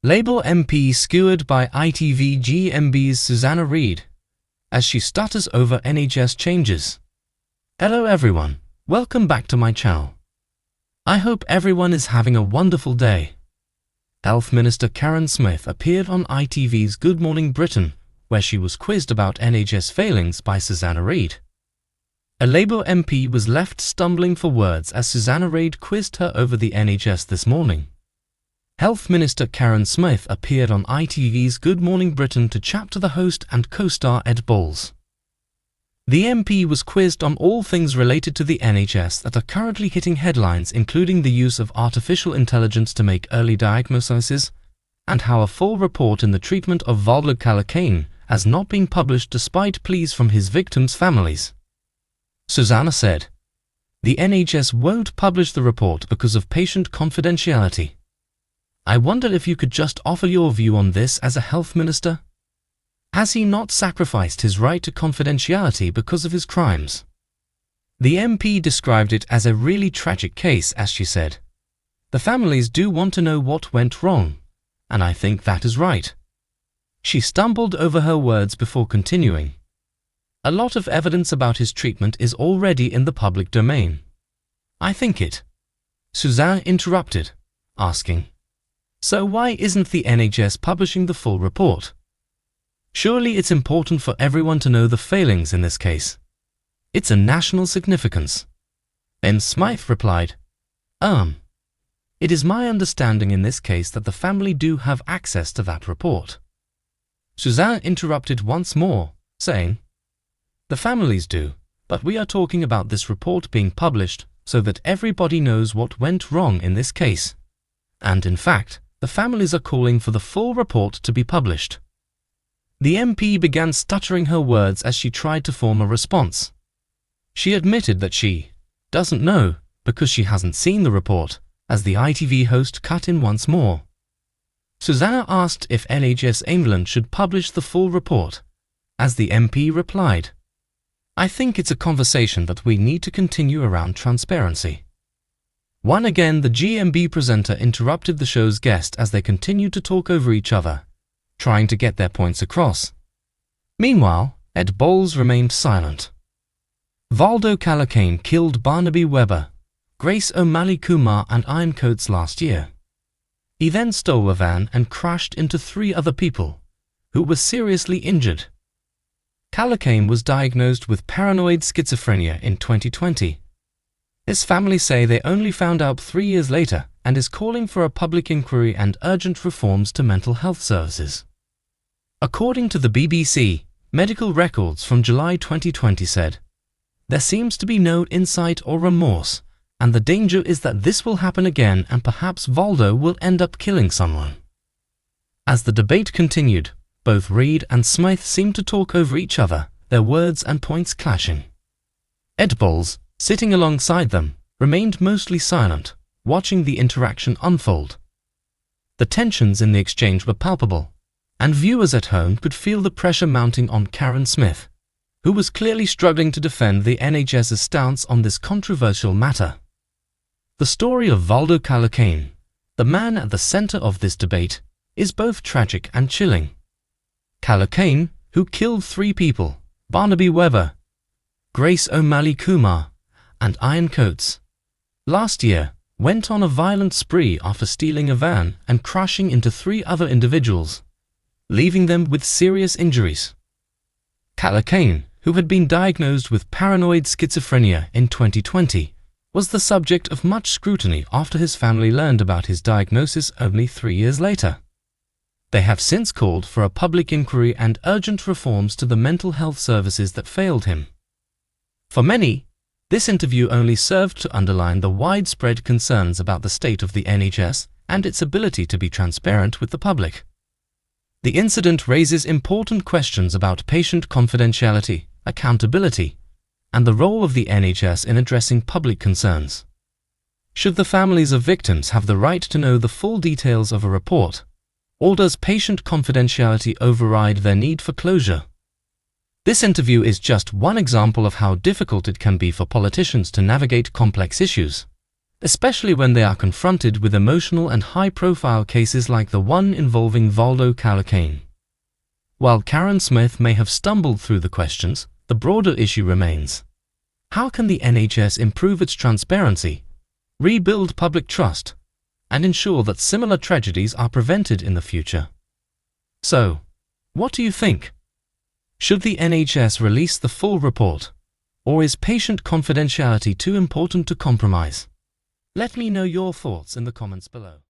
Labour MP skewered by ITV GMB's Susanna Reid as she stutters over NHS changes. Hello everyone, welcome back to my channel. I hope everyone is having a wonderful day. Health Minister Karen Smith appeared on ITV's Good Morning Britain, where she was quizzed about NHS failings by Susanna Reid. A Labour MP was left stumbling for words as Susanna Reid quizzed her over the NHS this morning. Health Minister Karen Smith appeared on ITV's Good Morning Britain to chat to the host and co-star Ed Balls. The MP was quizzed on all things related to the NHS that are currently hitting headlines, including the use of artificial intelligence to make early diagnoses, and how a full report in the treatment of Valdo Calocane has not been published despite pleas from his victims' families. Susanna said, "The NHS won't publish the report because of patient confidentiality. I wonder if you could just offer your view on this as a health minister? Has he not sacrificed his right to confidentiality because of his crimes?" The MP described it as a really tragic case, as she said. "The families do want to know what went wrong, and I think that is right." She stumbled over her words before continuing. "A lot of evidence about his treatment is already in the public domain. I think it." Susanna interrupted, asking, "So why isn't the NHS publishing the full report? Surely it's important for everyone to know the failings in this case. It's a national significance." Then Smythe replied, It is my understanding in this case that the family do have access to that report." Susanna interrupted once more, saying, "The families do, but we are talking about this report being published so that everybody knows what went wrong in this case. And in fact, the families are calling for the full report to be published." The MP began stuttering her words as she tried to form a response. She admitted that she doesn't know because she hasn't seen the report, as the ITV host cut in once more. Susanna asked if NHS England should publish the full report, as the MP replied, "I think it's a conversation that we need to continue around transparency." Once again, the GMB presenter interrupted the show's guest as they continued to talk over each other, trying to get their points across. Meanwhile, Ed Balls remained silent. Valdo Calocane killed Barnaby Webber, Grace O'Malley Kumar and Iron Coates last year. He then stole a van and crashed into 3 other people, who were seriously injured. Calocane was diagnosed with paranoid schizophrenia in 2020. His family say they only found out 3 years later and is calling for a public inquiry and urgent reforms to mental health services. According to the BBC, medical records from July 2020 said, "There seems to be no insight or remorse, and the danger is that this will happen again and perhaps Valdo will end up killing someone." As the debate continued, both Reid and Smythe seemed to talk over each other, their words and points clashing. Ed Balls, sitting alongside them, remained mostly silent, watching the interaction unfold. The tensions in the exchange were palpable, and viewers at home could feel the pressure mounting on Karen Smith, who was clearly struggling to defend the NHS's stance on this controversial matter. The story of Valdo Calocane, the man at the centre of this debate, is both tragic and chilling. Calocane, who killed 3 people, Barnaby Webber, Grace O'Malley Kumar, and Iron Coates, last year went on a violent spree after stealing a van and crashing into 3 other individuals, leaving them with serious injuries. Calocane, who had been diagnosed with paranoid schizophrenia in 2020, was the subject of much scrutiny after his family learned about his diagnosis only 3 years later. They have since called for a public inquiry and urgent reforms to the mental health services that failed him. For many, this interview only served to underline the widespread concerns about the state of the NHS and its ability to be transparent with the public. The incident raises important questions about patient confidentiality, accountability, and the role of the NHS in addressing public concerns. Should the families of victims have the right to know the full details of a report, or does patient confidentiality override their need for closure? This interview is just one example of how difficult it can be for politicians to navigate complex issues, especially when they are confronted with emotional and high-profile cases like the one involving Valdo Calocane. While Karen Smith may have stumbled through the questions, the broader issue remains. How can the NHS improve its transparency, rebuild public trust, and ensure that similar tragedies are prevented in the future? So, what do you think? Should the NHS release the full report, or is patient confidentiality too important to compromise? Let me know your thoughts in the comments below.